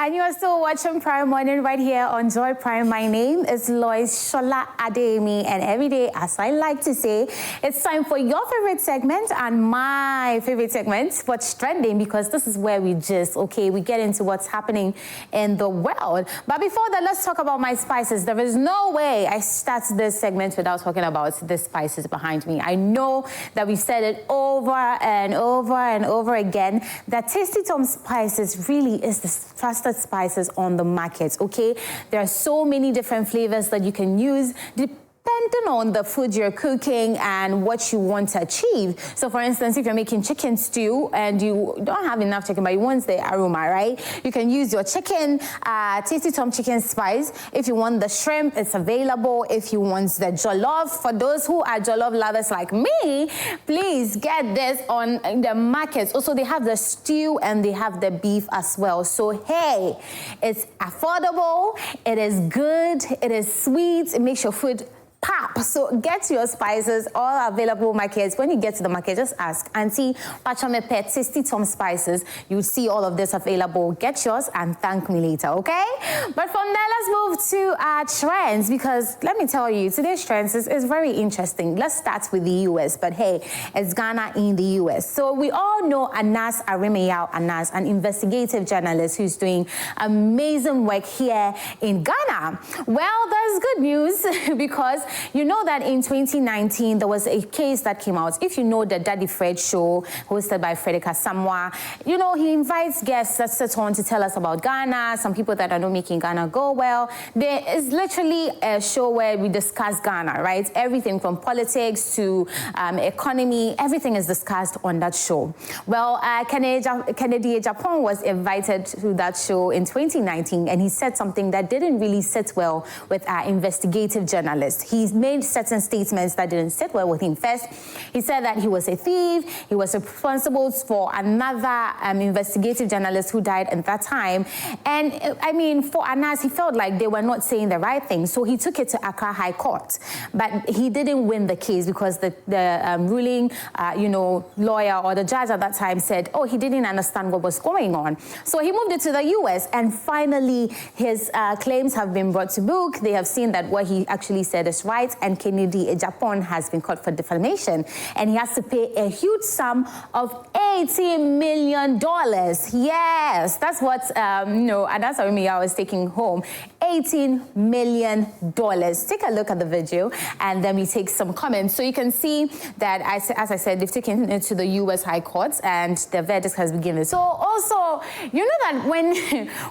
And you are still watching Prime Morning right here on Joy Prime. My name is Lois Shola Ademi, and every day, as I like to say, it's time for your favorite segment and my favorite segment, What's Trending, because this is where we get into what's happening in the world. But before that, let's talk about my spices. There is no way I start this segment without talking about the spices behind me. I know that we've said it over and over and over again that Tasty Tom Spices really is the trusted spices on the market, okay? There are so many different flavors that you can use depending on the food you're cooking and what you want to achieve. So for instance, if you're making chicken stew and you don't have enough chicken, but you want the aroma, right? You can use your chicken, Tasty Tom chicken spice. If you want the shrimp, it's available. If you want the jollof, for those who are jollof lovers like me, please get this on the markets. Also, they have the stew and they have the beef as well. So hey, it's affordable, it is good, it is sweet, it makes your food pop. So get your spices, all available markets. When you get to the market, just ask Auntie Pachame Pet Tasty Tom Spices. You'll see all of this available. Get yours and thank me later, okay? But from there, let's move to our trends, because let me tell you, today's trends is very interesting. Let's start with the US, but hey, it's Ghana in the US. So we all know Anas, Aremeyaw Anas, an investigative journalist who's doing amazing work here in Ghana. Well, there's good news because you know that in 2019, there was a case that came out. If you know the Daddy Fred show, hosted by Frederick Asamoah, you know, he invites guests that sit on to tell us about Ghana, some people that are not making Ghana go well. There is literally a show where we discuss Ghana, right? Everything from politics to economy, everything is discussed on that show. Well, Kennedy Agyapong was invited to that show in 2019, and he said something that didn't really sit well with our investigative journalist. He's made certain statements that didn't sit well with him. First, he said that he was a thief. He was responsible for another investigative journalist who died at that time. And I mean, for Anas, he felt like they were not saying the right thing. So he took it to Accra High Court. But he didn't win the case because the ruling, lawyer or the judge at that time said, oh, he didn't understand what was going on. So he moved it to the US, and finally his claims have been brought to book. They have seen that what he actually said is right, and Kennedy Agyapong has been caught for defamation, and he has to pay a huge sum of $80 million. Yes, that's what Anas Aremeyaw is taking home, $18 million. Take a look at the video, and then we take some comments. So you can see that, as I said, they've taken it to the U.S. High Court, and the verdict has been given. So also, you know that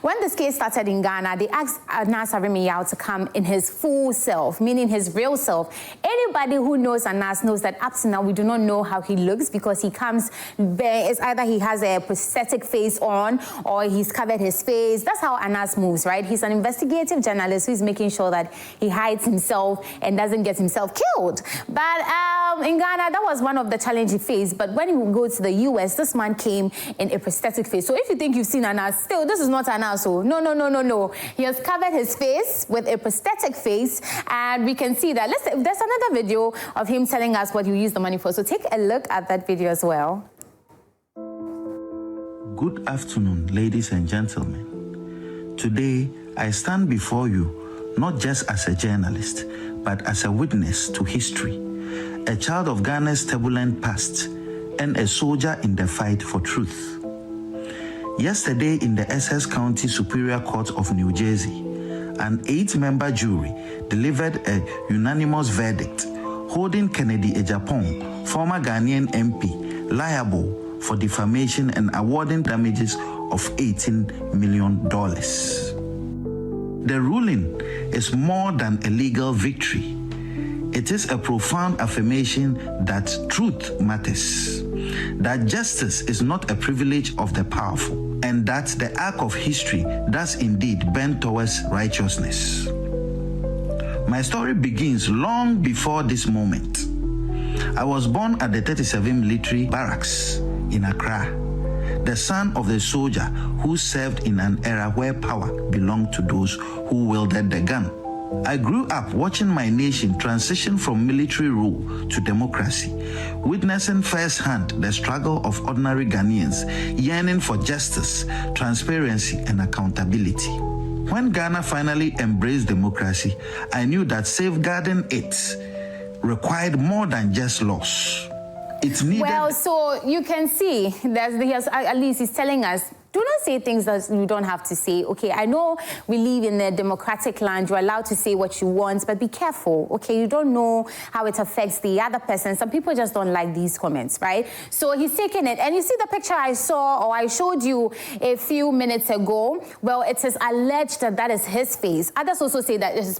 when this case started in Ghana, they asked Anas Aremeyaw to come in his full self, meaning his real self. Anybody who knows Anas knows that up to now we do not know how he looks, because he comes bare. It's either he has a prosthetic face on or he's covered his face. That's how Anas moves, right? He's an investigative journalist who's making sure that he hides himself and doesn't get himself killed. But in Ghana, that was one of the challenges he faced. But when he goes to the US, this man came in a prosthetic face. So if you think you've seen Anas, still, this is not Anas. So no. He has covered his face with a prosthetic face, and we can see that. There's another video of him telling us what you use the money for. So take a look at that video as well. Good afternoon, ladies and gentlemen. Today, I stand before you not just as a journalist, but as a witness to history, a child of Ghana's turbulent past, and a soldier in the fight for truth. Yesterday, in the Essex County Superior Court of New Jersey, an 8-member jury delivered a unanimous verdict holding Kennedy Agyapong, former Ghanaian MP, liable for defamation and awarding damages of $18 million. The ruling is more than a legal victory. It is a profound affirmation that truth matters, that justice is not a privilege of the powerful, and that the arc of history does indeed bend towards righteousness. My story begins long before this moment. I was born at the 37 Military Barracks in Accra, the son of the soldier who served in an era where power belonged to those who wielded the gun. I grew up watching my nation transition from military rule to democracy, witnessing firsthand the struggle of ordinary Ghanaians yearning for justice, transparency, and accountability. When Ghana finally embraced democracy, I knew that safeguarding it required more than just laws. It needed... Well, so you can see that at least he's telling us, do not say things that you don't have to say. Okay, I know we live in a democratic land. You're allowed to say what you want, but be careful, okay? You don't know how it affects the other person. Some people just don't like these comments, right? So he's taking it. And you see the picture I saw, or I showed you a few minutes ago? Well, it is alleged that that is his face. Others also say that it is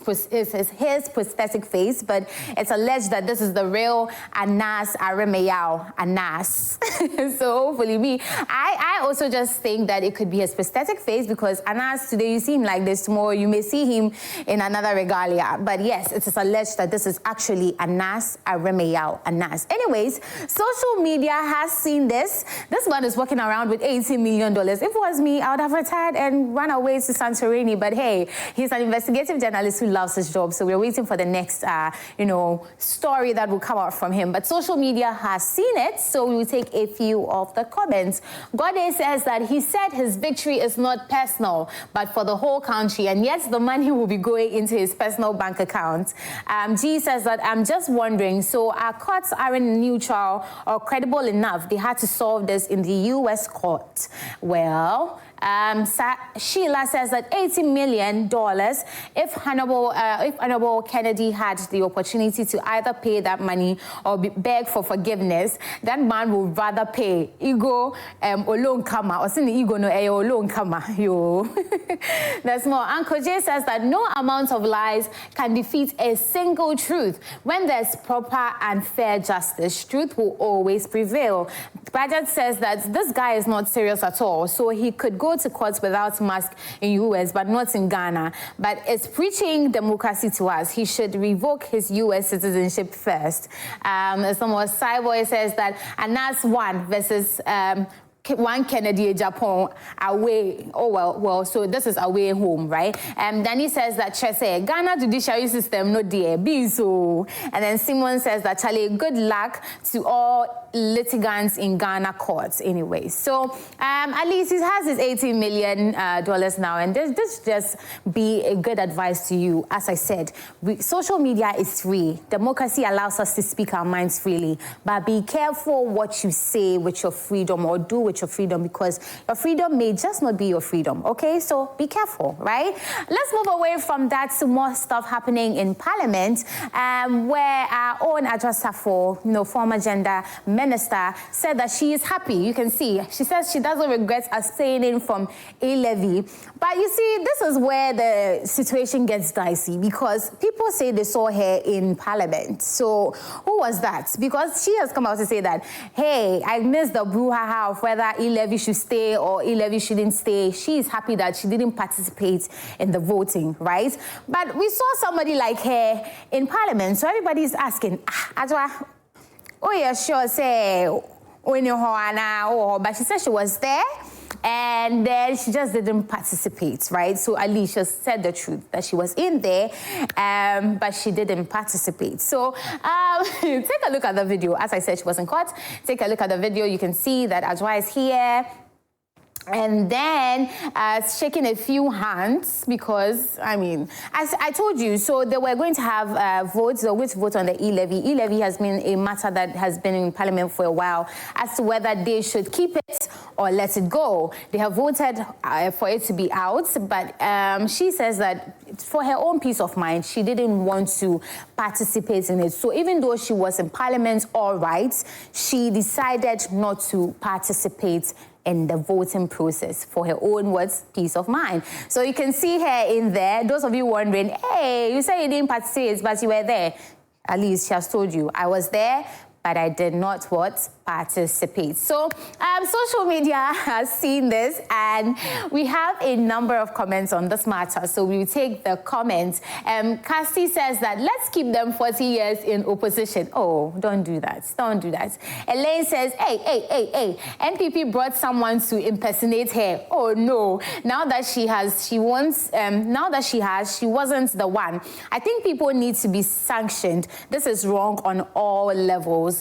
his prosthetic face, but it's alleged that this is the real Anas, Aremeyaw Anas. So hopefully I also just think that it could be his prosthetic face, because Anas, today you see him like this, tomorrow you may see him in another regalia. But yes, it is alleged that this is actually Anas, Aremeyaw Anas. Anyways, social media has seen this. This man is walking around with $80 million. If it was me, I would have retired and run away to Santorini. But hey, he's an investigative journalist who loves his job. So we're waiting for the next, story that will come out from him. But social media has seen it. So we will take a few of the comments. Gode says that he said his victory is not personal, but for the whole country, and yet the money will be going into his personal bank account. G says that I'm just wondering, so our courts aren't neutral or credible enough? They had to solve this in the U.S. court. Well, Sheila says that $80 million, if Honorable Kennedy had the opportunity to either pay that money or beg for forgiveness, that man would rather pay. Ego alone kama, or sin ego no alone kama. Yo. There's more. Uncle Jay says that no amount of lies can defeat a single truth. When there's proper and fair justice, truth will always prevail. Budget says that this guy is not serious at all, so he could go to court without mask in US, but not in Ghana. But it's preaching democracy to us. He should revoke his US citizenship first. Some more Cyboy says that Anas won versus one Kennedy Agyapong away. Oh, well, so this is away home, right? Danny says that Chese, Ghana judiciary system, no dear, be so. And then Simon says that Charlie, good luck to all litigants in Ghana courts anyway. So at least he has his $80 million now, and this just be a good advice to you. As I said, social media is free. Democracy allows us to speak our minds freely, but be careful what you say with your freedom or do with your freedom, because your freedom may just not be your freedom, okay? So be careful, right? Let's move away from that to more stuff happening in Parliament, where our own Agyapong, former gender minister, said that she is happy. You can see, she says she doesn't regret abstaining from E-Levy. But you see, this is where the situation gets dicey, because people say they saw her in Parliament. So who was that? Because she has come out to say that, hey, I missed the brouhaha of whether E-Levy should stay or E-Levy shouldn't stay. She is happy that she didn't participate in the voting, right? But we saw somebody like her in Parliament, so everybody's asking, Ajwa, oh yeah, sure, say, but she said she was there, and then she just didn't participate, right? So Alicia said the truth, that she was in there, but she didn't participate. So take a look at the video. As I said, she was in court. Take a look at the video. You can see that Ajwa is here. And then shaking a few hands, because, I mean, as I told you, so they were going to have votes, or which vote on the E-Levy. E-Levy has been a matter that has been in Parliament for a while as to whether they should keep it or let it go. They have voted for it to be out, but she says that for her own peace of mind, she didn't want to participate in it. So even though she was in Parliament, all right, she decided not to participate in the voting process for her own peace of mind. So you can see her in there. Those of you wondering, hey, you say you didn't participate, but you were there. At least she has told you, I was there, but I did not what? Participate. So social media has seen this, and we have a number of comments on this matter. So we will take the comments. Cassie says that let's keep them 40 years in opposition. Oh, don't do that. Don't do that. Elaine says, hey, NPP brought someone to impersonate her. Oh no. Now that she wasn't the one. I think people need to be sanctioned. This is wrong on all levels.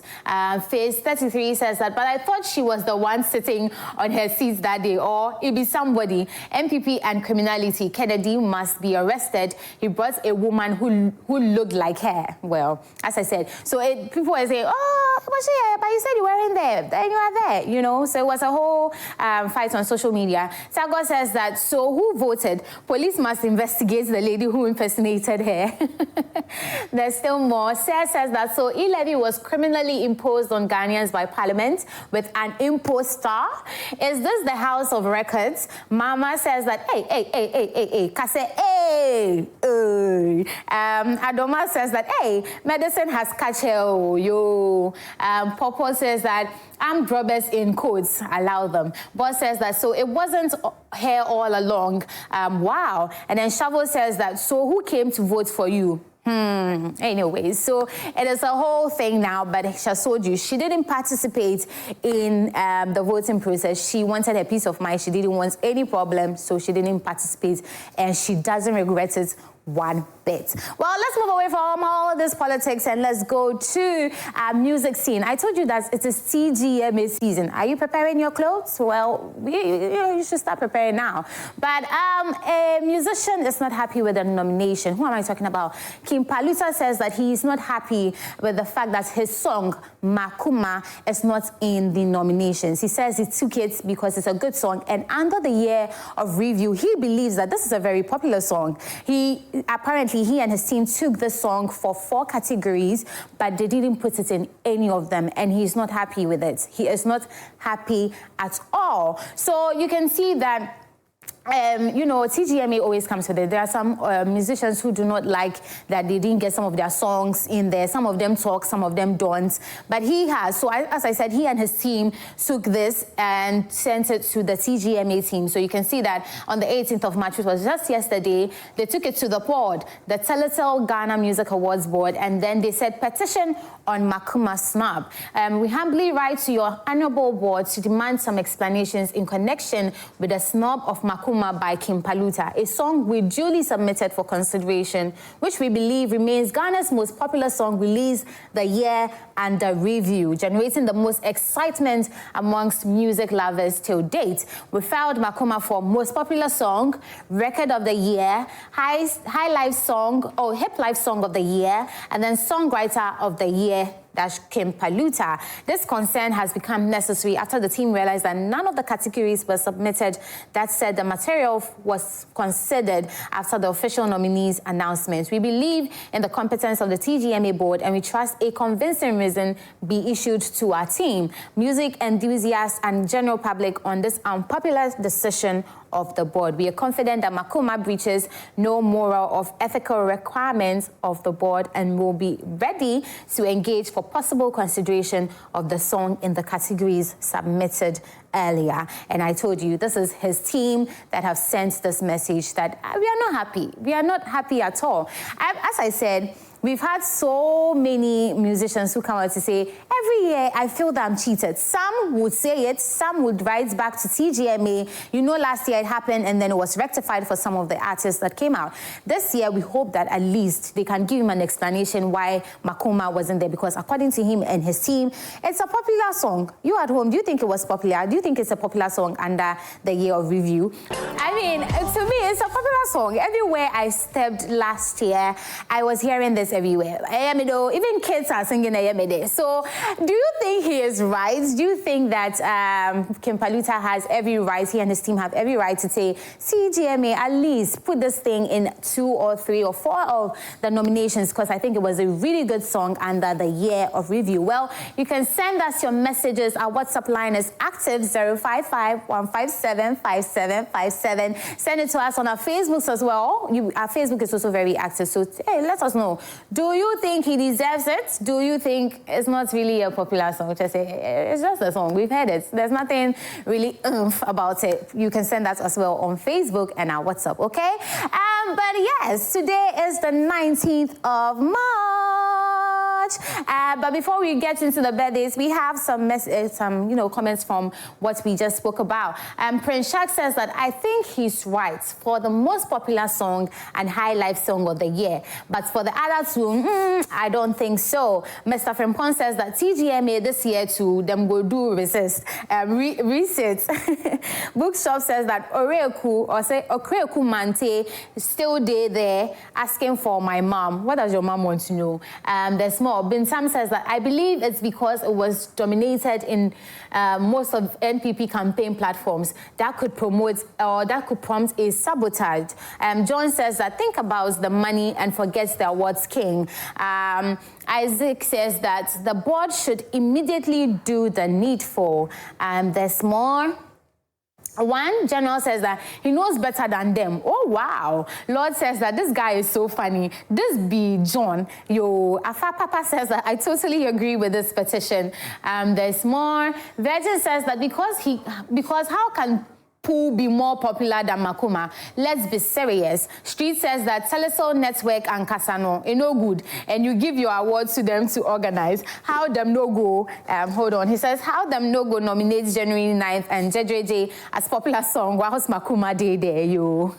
Phase 33 says that, but I thought she was the one sitting on her seats that day, or it be somebody. MPP and criminality. Kennedy must be arrested. He brought a woman who looked like her. Well, as I said, so people will say, oh, but you said you weren't there, and you are there, you know. So it was a whole fight on social media. Tago says that, so who voted? Police must investigate the lady who impersonated her. There's still more. Sarah says that, so E-Levy was criminally imposed on Ghanaians by Parliament with an imposter. Is this the House of Records? Mama says that, hey, Kase, hey. Adoma says that, hey, medicine has catch her, yo. Popo says that, armed robbers in codes, allow them. Boss says that, so it wasn't here all along. Wow. And then Shavo says that, so who came to vote for you? Anyways, so it is a whole thing now, but Shasoju, she didn't participate in the voting process. She wanted her peace of mind. She didn't want any problem, so she didn't participate, and she doesn't regret it one bit. Well, let's move away from all this politics and let's go to music scene. I told you that it is TGMA season. Are you preparing your clothes? Well, you should start preparing now. But a musician is not happy with the nomination. Who am I talking about? Kimpaluta says that he is not happy with the fact that his song, Makuma, is not in the nominations. He says he took it because it's a good song, and under the year of review, he believes that this is a very popular song. Apparently, he and his team took this song for 4 categories, but they didn't put it in any of them, and he's not happy with it. He is not happy at all. So you can see that you know, TGMA always comes with it. There are some musicians who do not like that they didn't get some of their songs in there. Some of them talk, some of them don't. But he has. So as I said, he and his team took this and sent it to the TGMA team. So you can see that on the 18th of March, which was just yesterday, they took it to the board, the Teletel Ghana Music Awards board, and then they said petition on Makuma snub. We humbly write to your honorable board to demand some explanations in connection with the snub of Makuma by Kimpaluta, a song we duly submitted for consideration, which we believe remains Ghana's most popular song released the year under review, generating the most excitement amongst music lovers till date. We filed Makuma for most popular song, record of the year, high life song, or hip life song of the year, and then songwriter of the year, that's Kimpaluta. This concern has become necessary after the team realized that none of the categories were submitted. That said, the material was considered after the official nominees' announcement. We believe in the competence of the TGMA board, and we trust a convincing reason be issued to our team, music enthusiasts, and general public on this unpopular decision of the board. We are confident that Makuma breaches no moral or ethical requirements of the board and will be ready to engage for possible consideration of the song in the categories submitted earlier. And I told you, this is his team that have sent this message that we are not happy. We are not happy at all. As I said, we've had so many musicians who come out to say, every year I feel that I'm cheated. Some would say it, some would write back to TGMA. You know, last year it happened and then it was rectified for some of the artists that came out. This year, we hope that at least they can give him an explanation why Makuma wasn't there, because according to him and his team, it's a popular song. You at home, do you think it was popular? Do you think it's a popular song under the year of review? I mean, to me, it's a popular song. Everywhere I stepped last year, I was hearing this everywhere. Ayemeyaw, even kids are singing Ayemeyaw. So do you think he is right? Do you think that Kimpaluta has every right, he and his team have every right to say, CGMA, at least put this thing in 2 or 3 or 4 of the nominations, because I think it was a really good song under the year of review? Well, you can send us your messages. Our WhatsApp line is active, 055-157-5757. Send it to us on our Facebooks as well. Our Facebook is also very active, so hey, let us know. Do you think he deserves it? Do you think it's not really a popular song? Just say, it's just a song. We've heard it. There's nothing really about it. You can send that as well on Facebook and our WhatsApp, okay? But yes, today is the 19th of March. But before we get into the birthdays, we have some comments from what we just spoke about. Prince Shaq says that I think he's right for the most popular song and high life song of the year. But for the other two, I don't think so. Mr. Frimpon says that TGMA this year too, them go do resist. Reset. Bookshop says that Oreku Mante still there asking for my mom. What does your mom want to know? There's more. Bin Sam says that I believe it's because it was dominated in most of NPP campaign platforms that could promote or that could prompt a sabotage. John says that think about the money and forget the awards king. Isaac says that the board should immediately do the needful. There's more. One general says that he knows better than them. Oh, wow. Lord says that this guy is so funny. This be John. Yo, Afa Papa says that I totally agree with this petition. There's more. Virgin says that because how can Pooh be more popular than Makuma? Let's be serious. Street says that Telecel Network and Kasano is no good, and you give your awards to them to organize. How them no go? Hold on. He says how them no go nominates January 9th and JJJ as popular song whilst Makuma day there, yo.